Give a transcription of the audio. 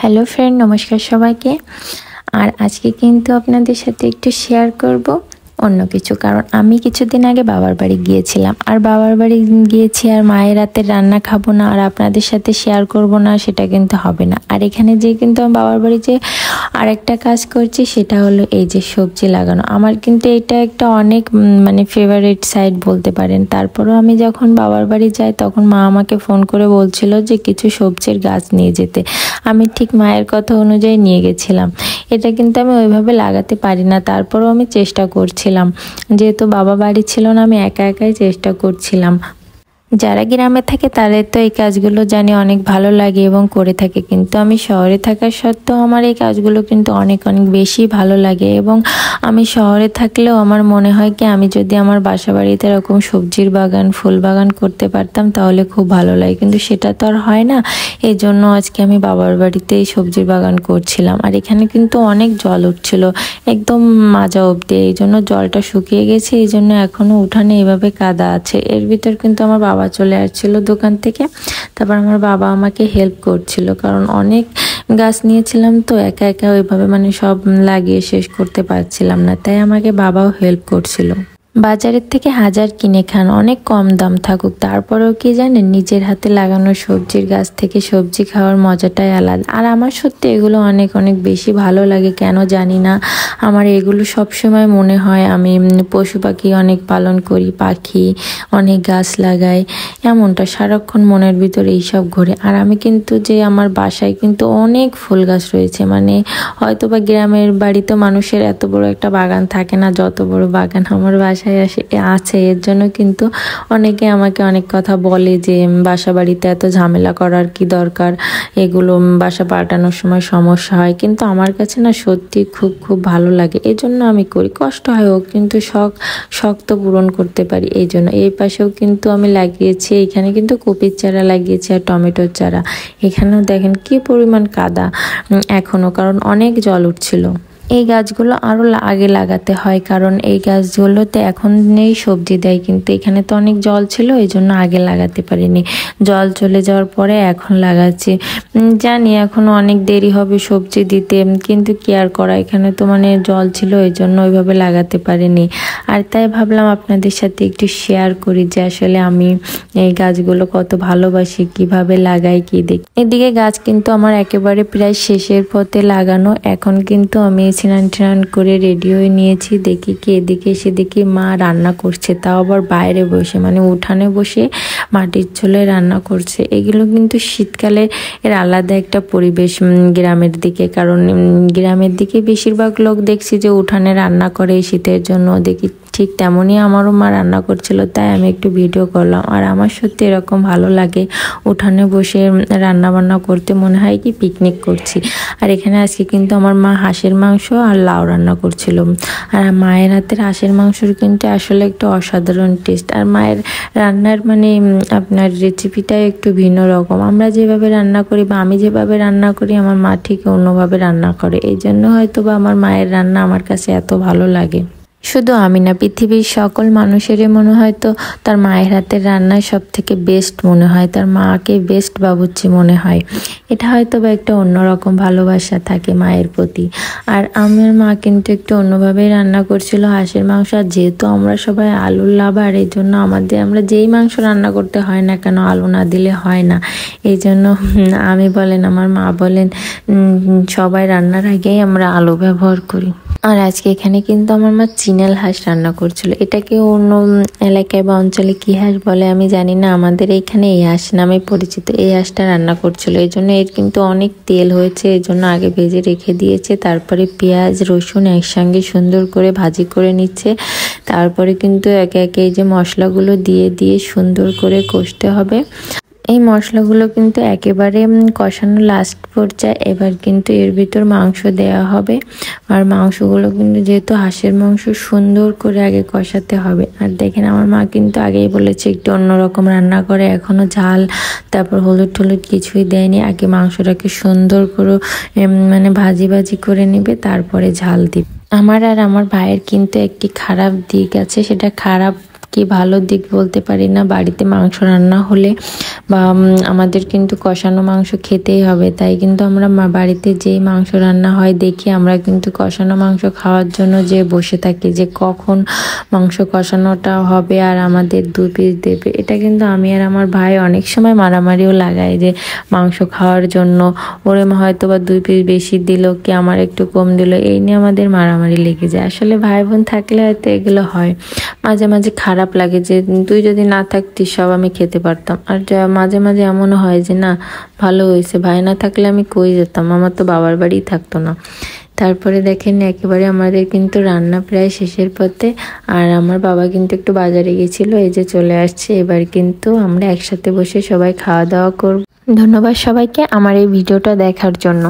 Hello friend, নমস্কার সবাইকে। আর আজকে কিন্তু আপনাদের সাথে একটু শেয়ার করব অন্য কিছু, কারণ আমি কিছুদিন আগে বাবার বাড়ি গিয়েছিলাম। আর বাবার বাড়ি গিয়েছি আর মায়ের হাতের রান্না খাবো না আর আপনাদের সাথে শেয়ার করব না, সেটা কিন্তু হবে না। আর এখানে যে কিন্তু আমি বাবার বাড়ি যে আরেকটা কাজ করছি সেটা হলো এই যে সবজি লাগানো। আমার কিন্তু এটা একটা অনেক ফেভারিট সাইড বলতে পারেন। তারপরও আমি যখন বাবার বাড়ি যাই তখন মা আমাকে ফোন করে বলছিল যে কিছু সবজির গাছ নিয়ে যেতে। আমি ঠিক মায়ের কথা অনুযায়ী নিয়ে গেছিলাম। এটা কিন্তু আমি ওইভাবে লাগাতে পারি না, তারপরও আমি চেষ্টা করছিলাম। যেহেতু বাবা বাড়ি ছিল না, আমি একা একাই চেষ্টা করছিলাম। যারা গ্রামে থাকে তাদের তো এই কাজগুলো জানি অনেক ভালো লাগে এবং করে থাকে, কিন্তু আমি শহরে থাকার সত্ত্বেও আমার এই কাজগুলো কিন্তু অনেক অনেক বেশি ভালো লাগে। এবং আমি শহরে থাকলেও আমার মনে হয় কি আমি যদি আমার বাসা বাড়িতে এরকম সবজির বাগান, ফুল বাগান করতে পারতাম তাহলে খুব ভালো লাগে, কিন্তু সেটা তো আর হয় না। এই জন্য আজকে আমি বাবার বাড়িতে এই সবজির বাগান করছিলাম। আর এখানে কিন্তু অনেক জল উঠছিল একদম মাজা অবধি, এই জন্য জলটা শুকিয়ে গেছে, এই জন্য এখনো উঠানে এইভাবে কাদা আছে। এর ভিতর কিন্তু আমার বাবা চলে আসছিল দোকান থেকে। তারপর আমার বাবা আমাকে হেল্প করছিল, কারণ অনেক গাছ নিয়েছিলাম তো একা একা ওইভাবে সব লাগিয়ে শেষ করতে পারছিলাম না, তাই আমাকে বাবাও হেল্প করছিল। বাজারের থেকে হাজার কিনে খান, অনেক কম দাম থাকুক, তারপরেও কি জানেন নিজের হাতে লাগানো সবজির গাছ থেকে সবজি খাওয়ার মজাটাই আলাদা। আর আমার সত্যি এগুলো অনেক অনেক বেশি ভালো লাগে, কেন জানি না। আমার এগুলো সবসময় মনে হয় আমি পশু পাখি অনেক পালন করি, পাখি অনেক গাছ লাগাই, এমনটা সারাক্ষণ মনের ভিতরে এইসব ঘোরে। আর আমি কিন্তু যে আমার বাসায় কিন্তু অনেক ফুল গাছ রয়েছে, হয়তো বা গ্রামের বাড়িতে মানুষের এত বড় একটা বাগান থাকে না, যত বড় বাগান আমার বাসায় আছে। এর জন্য কিন্তু অনেকে আমাকে অনেক কথা বলে যে বাসা বাড়িতে এত ঝামেলা করার কি দরকার, এগুলো বাসা পাল্টানোর সময় সমস্যা হয়। কিন্তু আমার কাছে না সত্যি খুব খুব ভালো লাগে, এই জন্য আমি করি। কষ্ট হয় হোক, কিন্তু শখ তো পূরণ করতে পারি। এই জন্য এই পাশেও কিন্তু আমি লাগিয়েছি, এখানে কিন্তু কপির চারা লাগিয়েছি আর টমেটোর চারা। এখানেও দেখেন কি পরিমাণ কাদা এখনো, কারণ অনেক জল উঠছিল। এই গাছগুলো আরও আগে লাগাতে হয়, কারণ এই গাছগুলোতে এখন নেই সবজি দেয়, কিন্তু এখানে তো অনেক জল ছিল এই জন্য আগে লাগাতে পারিনি। জল চলে যাওয়ার পরে এখন লাগাচ্ছি। জানি এখনও অনেক দেরি হবে সবজি দিতে, কিন্তু কি আর করা, এখানে তো জল ছিল এই জন্য ওইভাবে লাগাতে পারিনি। আর তাই ভাবলাম আপনাদের সাথে একটু শেয়ার করি যে আসলে আমি এই গাছগুলো কত ভালোবাসি, কিভাবে লাগাই, কি দেখি। এদিকে গাছ কিন্তু আমার একেবারে প্রায় শেষের পথে লাগানো। এখন কিন্তু আমি স্নান করে রেডি হয়ে নিয়েছি। দেখি কি এদিকে এসে দেখি মা রান্না করছে, তাও আবার বাইরে বসে, উঠানে বসে মাটির চুলে রান্না করছে। এগুলো কিন্তু শীতকালে এর আলাদা একটা পরিবেশ গ্রামের দিকে, কারণ গ্রামের দিকে বেশিরভাগ লোক দেখছি যে উঠানে রান্না করে শীতের জন্য। দেখি ঠিক তেমনই আমারও মা রান্না করছিল, তাই আমি একটু ভিডিও করলাম। আর আমার সত্যি এরকম ভালো লাগে উঠানে বসে রান্না বান্না করতে, মনে হয় কি পিকনিক করছি। আর এখানে আজকে কিন্তু আমার মা হাঁসের মাংস আর লাউ রান্না করছিল। আর মায়ের হাতের হাঁসের মাংসর কিন্তু আসলে একটু অসাধারণ টেস্ট। আর মায়ের রান্নার আপনার রেসিপিটাই একটু ভিন্ন রকম। আমরা যেভাবে রান্না করি বা আমি যেভাবে রান্না করি, আমার মা ঠিক অন্যভাবে রান্না করে। এই জন্য হয়তো বা আমার মায়ের রান্না আমার কাছে এত ভালো লাগে। শুধু আমি না, পৃথিবীর সকল মানুষেরই মনে হয় তো তার মায়ের হাতের রান্নায় সব থেকে বেস্ট মনে হয়, তার মাকে বেস্ট বাবুর্চি মনে হয়। এটা হয়তো বা একটা অন্যরকম ভালোবাসা থাকে মায়ের প্রতি। আর আমার মা কিন্তু একটু অন্যভাবেই রান্না করছিল হাঁসের মাংস। আর যেহেতু আমরা সবাই আলুর লাভার, এই জন্য আমরা যেই মাংস রান্না করতে হয় না কেন আলু না দিলে হয় না। এই জন্য আমি বলেন আমার মা বলেন সবাই রান্নার আগেই আমরা আলু ব্যবহার করি। আর আজকে এখানে কিন্তু আমার মা চিনাল হাঁস রান্না করছিল। এটাকে অন্য এলাকায় বা অঞ্চলে কী হাঁস বলে আমি জানি না, আমাদের এইখানে এই হাঁস নামে পরিচিত। এই হাঁসটা রান্না করছিল, এই জন্য এর কিন্তু অনেক তেল হয়েছে, এই জন্য আগে ভেজে রেখে দিয়েছে। তারপরে পেঁয়াজ রসুন একসঙ্গে সুন্দর করে ভাজি করে নিচ্ছে। তারপরে কিন্তু একে একে এই যে মশলাগুলো দিয়ে দিয়ে সুন্দর করে কষতে হবে। এই মশলাগুলো কিন্তু একেবারে কষানো লাস্ট পর্যায়ে। এবার কিন্তু এর ভিতর মাংস দেওয়া হবে। আর মাংসগুলো কিন্তু যেহেতু হাঁসের মাংস, সুন্দর করে আগে কষাতে হবে। আর দেখেন আমার মা কিন্তু আগেই বলেছে একটু অন্যরকম রান্না করে, এখনও ঝাল তারপর হলুদ টলুদ কিছুই দেয়নি। আগে মাংসটাকে সুন্দর করে ভাজি করে নেবে, তারপরে ঝাল দিবে। আমার আর আমার ভাইয়ের কিন্তু একটি খারাপ দিক আছে, সেটা খারাপ কি ভালো দিক বলতে পারি না। বাড়িতে মাংস রান্না হলে বা আমাদের কিন্তু কষানো মাংস খেতেই হবে, তাই কিন্তু আমরা বাড়িতে যেই মাংস রান্না হয় দেখি আমরা কিন্তু কষানো মাংস খাওয়ার জন্য যে বসে থাকি যে কখন মাংস কষানোটা হবে আর আমাদের 2 পিস দেবে। এটা কিন্তু আমি আর আমার ভাই অনেক সময় মারামারিও লাগাই যে মাংস খাওয়ার জন্য, ওরে হয়তো বা 2 পিস বেশি দিল কি আমার একটু কম দিল, এই নিয়ে আমাদের মারামারি লেগে যায়। আসলে ভাই বোন থাকলে হয়তো এগুলো হয়। মাঝে মাঝে খারাপ লাগে যে তুই যদি না থাকতিস সব আমি খেতে পারতাম, আর মাঝে মাঝে এমনও হয় যে না ভালো হয়েছে, ভাই না থাকলে আমি কই যেতাম, আমার তো বাবার বাড়ি থাকতো না। তারপরে দেখেন একেবারে আমাদের কিন্তু রান্না প্রায় শেষের পথে, আর আমার বাবা কিন্তু একটু বাজারে গেছিল, এই যে চলে আসছে। এবার কিন্তু আমরা একসাথে বসে সবাই খাওয়া দাওয়া করব। ধন্যবাদ সবাইকে আমার এই ভিডিওটা দেখার জন্য।